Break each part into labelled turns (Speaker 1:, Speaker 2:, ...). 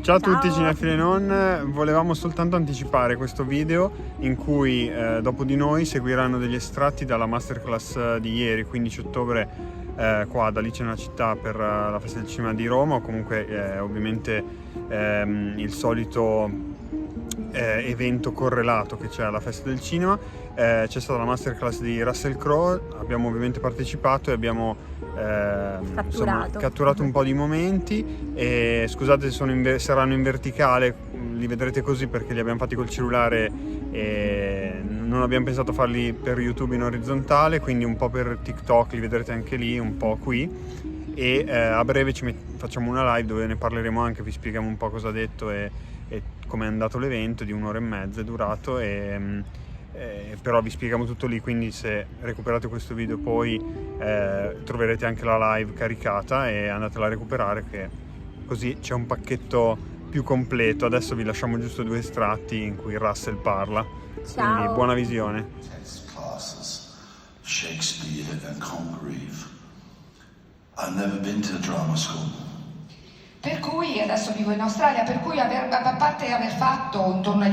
Speaker 1: Ciao a tutti cinefili e non, volevamo soltanto anticipare questo video in cui dopo di noi seguiranno degli estratti dalla masterclass di ieri, 15 ottobre, qua ad Alice nella Città per la Festa del Cinema di Roma, o comunque ovviamente il solito evento correlato che c'è alla Festa del Cinema. C'è stata la masterclass di Russell Crowe, abbiamo ovviamente partecipato e abbiamo catturato un po' di momenti, e scusate se saranno in verticale, li vedrete così perché li abbiamo fatti col cellulare e non abbiamo pensato a farli per YouTube in orizzontale, quindi un po' per TikTok li vedrete anche lì, un po' qui, e a breve facciamo una live dove ne parleremo anche, vi spieghiamo un po' cosa ha detto e come è andato l'evento, di 1 ora e mezza è durato, però vi spieghiamo tutto lì, quindi se recuperate questo video poi troverete anche la live caricata e andatela a recuperare, che così c'è un pacchetto più completo. Adesso vi lasciamo giusto 2 estratti in cui Russell parla.
Speaker 2: Ciao.
Speaker 1: Quindi buona visione.
Speaker 3: Shakespeare and Congreve. I've never been to a drama school.
Speaker 4: Per cui adesso vivo in Australia, per cui a parte aver fatto intorno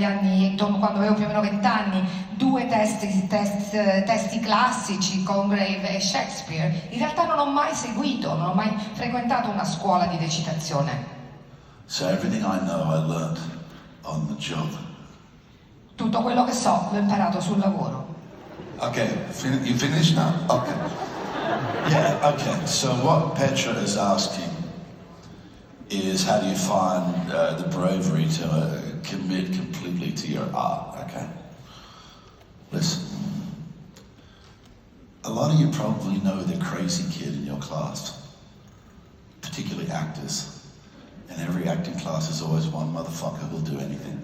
Speaker 4: quando avevo più o meno 20 anni, 2 testi classici, Congreve e Shakespeare, in realtà non ho mai frequentato una scuola di recitazione.
Speaker 3: So everything I know I learned on the job.
Speaker 4: Tutto quello che so l'ho imparato sul lavoro.
Speaker 3: Okay, you finished now? Okay. Yeah, okay. So what Petra is asking is how do you find the bravery to commit completely to your art, okay? Listen, a lot of you probably know the crazy kid in your class, particularly actors, and every acting class is always one motherfucker who'll do anything.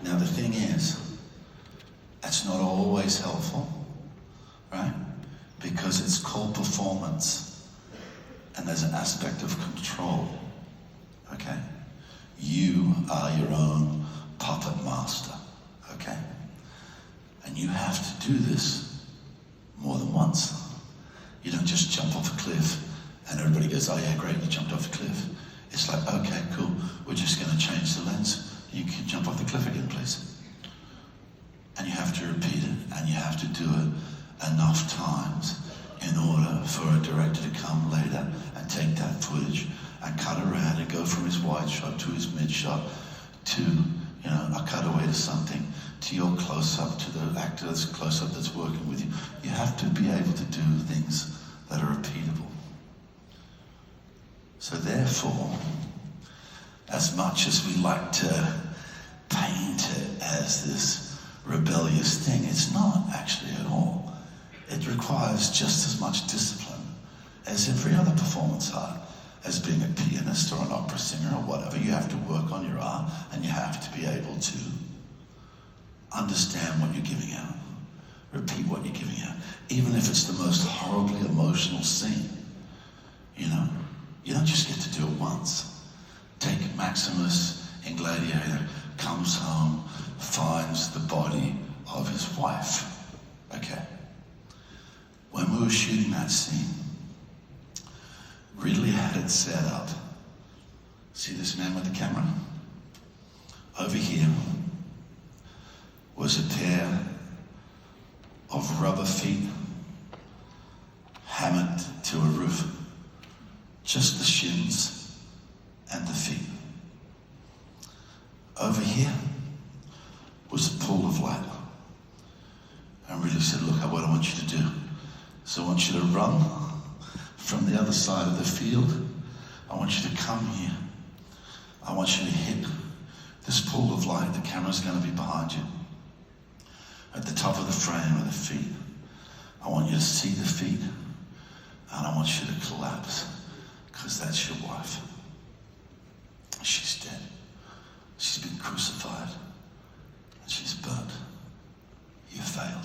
Speaker 3: Now the thing is, that's not always helpful, right? Because it's called performance, and there's an aspect of control. Okay? You are your own puppet master, okay? And you have to do this more than once. You don't just jump off a cliff and everybody goes, oh yeah, great, you jumped off a cliff. It's like, okay, cool, we're just gonna change the lens. You can jump off the cliff again, please. And you have to repeat it, and you have to do it enough times in order for a director to come later and take that footage and cut around and go from his wide shot to his mid shot to, you know, a cutaway to something, to your close-up, to the actor that's close-up that's working with you. You have to be able to do things that are repeatable. So therefore, as much as we like to paint it as this rebellious thing, it's not actually at all. It requires just as much discipline as every other performance art. As being a pianist or an opera singer or whatever, you have to work on your art and you have to be able to understand what you're giving out, repeat what you're giving out, even if it's the most horribly emotional scene. You know, you don't just get to do it once. Take Maximus in Gladiator, comes home, finds the body of his wife. Okay. When we were shooting that scene, Ridley had it set up. See this man with the camera? Over here was a pair of rubber feet hammered to a roof. Just the shins and the feet. Over here was a pool of light. And Ridley said, look, what I want you to do is I want you to run from the other side of the field. I want you to come here. I want you to hit this pool of light. The camera's going to be behind you. At the top of the frame are the feet. I want you to see the feet, and I want you to collapse, because that's your wife. She's dead. She's been crucified, and she's burnt. You failed.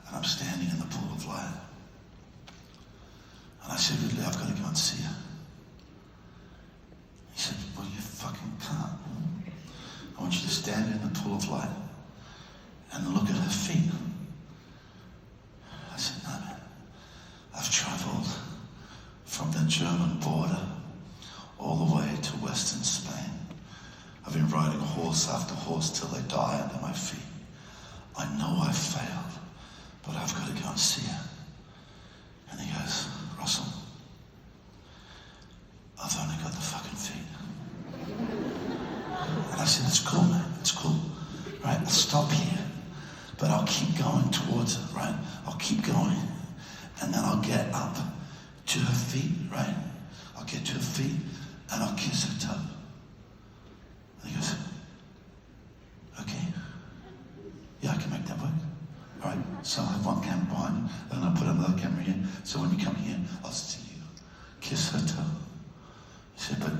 Speaker 3: And I'm standing in the pool of light. And I said, Ridley, I've got to go and see her. He said, well, you fucking can't. I want you to stand in the pool of light and look at her feet. I said, no, man. I've traveled from the German border all the way horse after horse till they die under my feet. I know I failed, but I've got to go and see her. And he goes, Russell, I've only got the fucking feet. And I said, it's cool, man, it's cool. Right, I'll stop here, but I'll keep going towards her, right? I'll keep going, and then I'll get up to her feet, right? I'll get to her feet, and I'll kiss her toe. And he goes, okay, yeah, I can make that work. All right, so I'll have one camera behind you, and I'll put another camera here, so when you come here, I'll see you kiss her toe. He said, but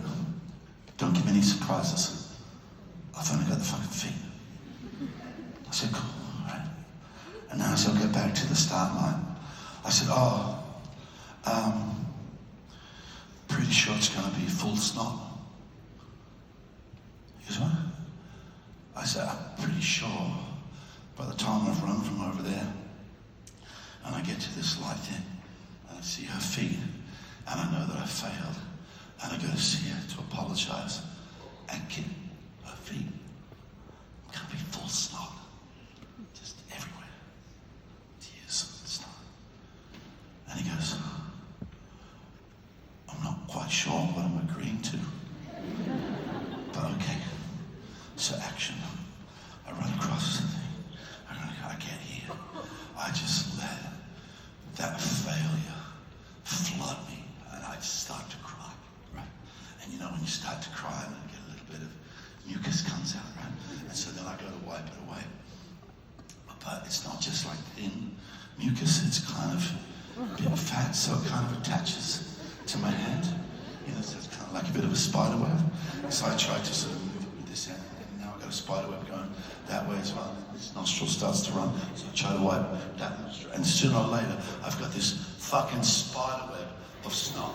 Speaker 3: don't give me any surprises. I've only got the fucking feet. I said, cool, all right. And now as I go back to the start line, I said, pretty sure it's going to be full snot. He goes, what? I said, I'm pretty sure by the time I've run from over there and I get to this light thing and I see her feet and I know that I failed and I go to see her to apologize and get her feet. It's going to be full snot. Just everywhere. Tears and stuff. And he goes, I'm not quite sure what I'm agreeing to. But okay. So action. I run across the thing. I get here. I just let that failure flood me. And I just start to cry. Right? And you know when you start to cry and get a little bit of mucus comes out, right? And so then I go to wipe it away. But it's not just like thin mucus, it's kind of a bit fat, so it kind of attaches to my hand. You know, so it's kind of like a bit of a spider web. So I try to sort of move it with this hand, and now I've got a spider web going that way as well. And this nostril starts to run, so I try to wipe that nostril. And sooner or later, I've got this fucking spider web of snot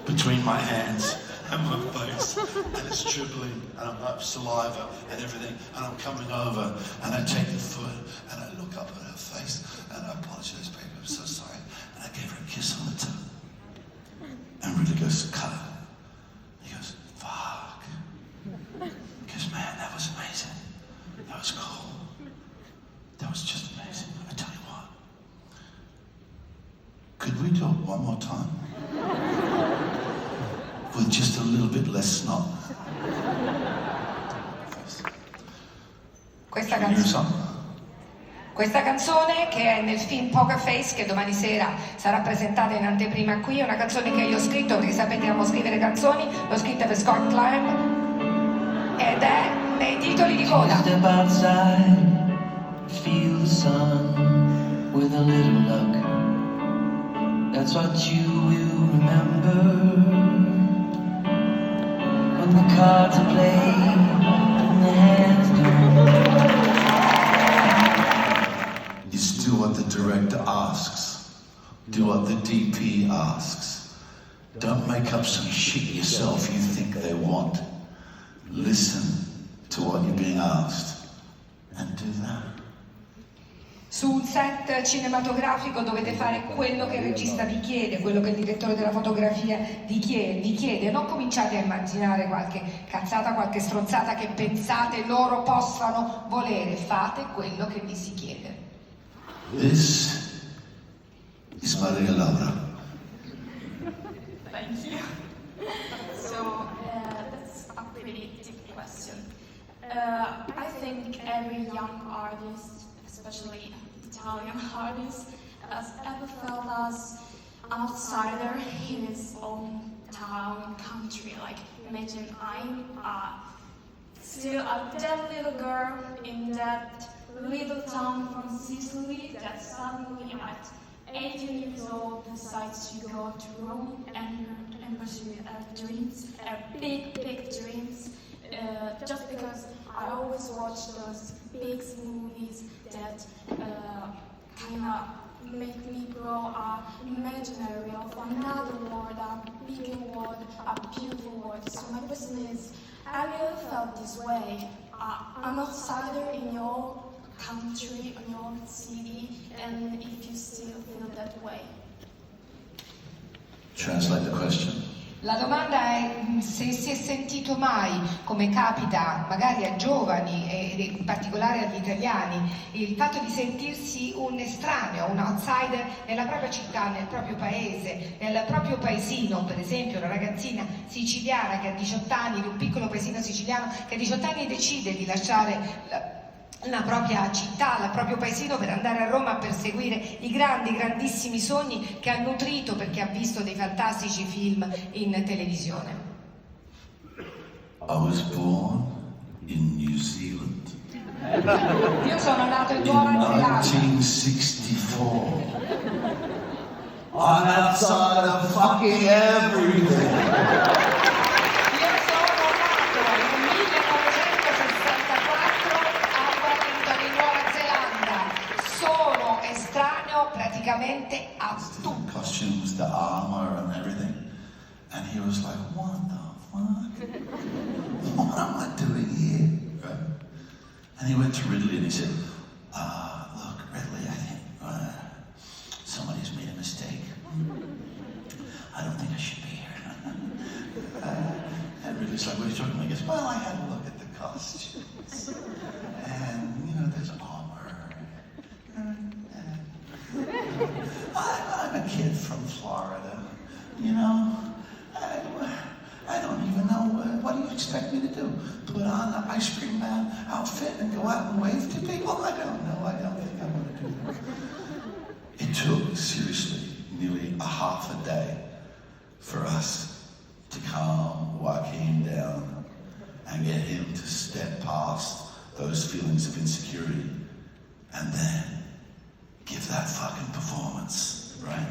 Speaker 3: between my hands and my face, and it's dribbling, and I'm like saliva and everything, and I'm coming over, and I take the foot, and I look up at her face, and I apologize, baby, I'm so sorry, and I gave her a kiss on the toe, and really goes, cut it. He goes, fuck. He goes, man, that was amazing. That was cool. That was just amazing. I tell you what, could we do it one more time? With just a little bit less snot.
Speaker 4: Questa canzone, che è nel film Poker Face, che domani sera sarà presentata in anteprima qui, è una canzone che io ho scritto, perché sapete amo scrivere canzoni, l'ho scritta per Scott Climb ed è nei titoli di coda.
Speaker 2: Step outside, feel the sun with a little luck. That's what you will remember. When the cards are played and the hands do.
Speaker 3: Is do what the director asks. Do what the DP asks. Don't make up some shit yourself you think they want. Listen to what you're being asked and do that.
Speaker 4: Su un set cinematografico dovete fare quello che il regista vi chiede, quello che il direttore della fotografia vi chiede. Non cominciate a immaginare qualche cazzata, qualche stronzata che pensate loro possano volere. Fate quello che vi si chiede.
Speaker 3: This is Maria Laura.
Speaker 5: Thank you. So that's a pretty deep question. I think every young artist, especially Italian artist, has ever felt as an outsider in his own town, country. Like, imagine I'm still a dead little girl in that little town from Sicily that suddenly at 18 years old decides to go to Rome and pursue dreams, big dreams, just because I always watch those big movies that kind of make me grow an imaginary of another world, a bigger world, a beautiful world. So my question is, have you ever felt this way, an outsider in your country, in your city, and if you still feel that way?
Speaker 3: Translate the question.
Speaker 4: La domanda è se si è sentito mai, come capita magari a giovani e in particolare agli italiani, il fatto di sentirsi un estraneo, un outsider nella propria città, nel proprio paese, nel proprio paesino? Per esempio una ragazzina siciliana che a 18 anni, di un piccolo paesino siciliano, che a 18 anni decide di lasciare la propria città, il proprio paesino per andare a Roma a perseguire i grandissimi sogni che ha nutrito perché ha visto dei fantastici film in televisione.
Speaker 3: I was born in New Zealand
Speaker 4: Io sono nato in
Speaker 3: in
Speaker 4: Nuova Zelanda.
Speaker 3: 1964. I'm outside of fucking everything.
Speaker 4: Io sono nato nel 1964 a Wellington in Nuova Zelanda. Sono estraneo praticamente a tutto.
Speaker 3: The costumes, the armor and everything. And he was like, what the fuck? What am I doing here? Right? And he went to Ridley and he said, look, Ridley, I think somebody's made a mistake. I don't think I should be here. And Ridley's like, what are you talking about? He goes, well, I had a look at the costumes. And, you know, there's armor. I'm a kid from Florida, you know. I don't even know, what do you expect me to do? Put on an ice cream man outfit and go out and wave to people? I don't know, I don't think I'm going to do that. It took, seriously, nearly a half a day for us to calm Joaquin down and get him to step past those feelings of insecurity and then give that fucking performance, right?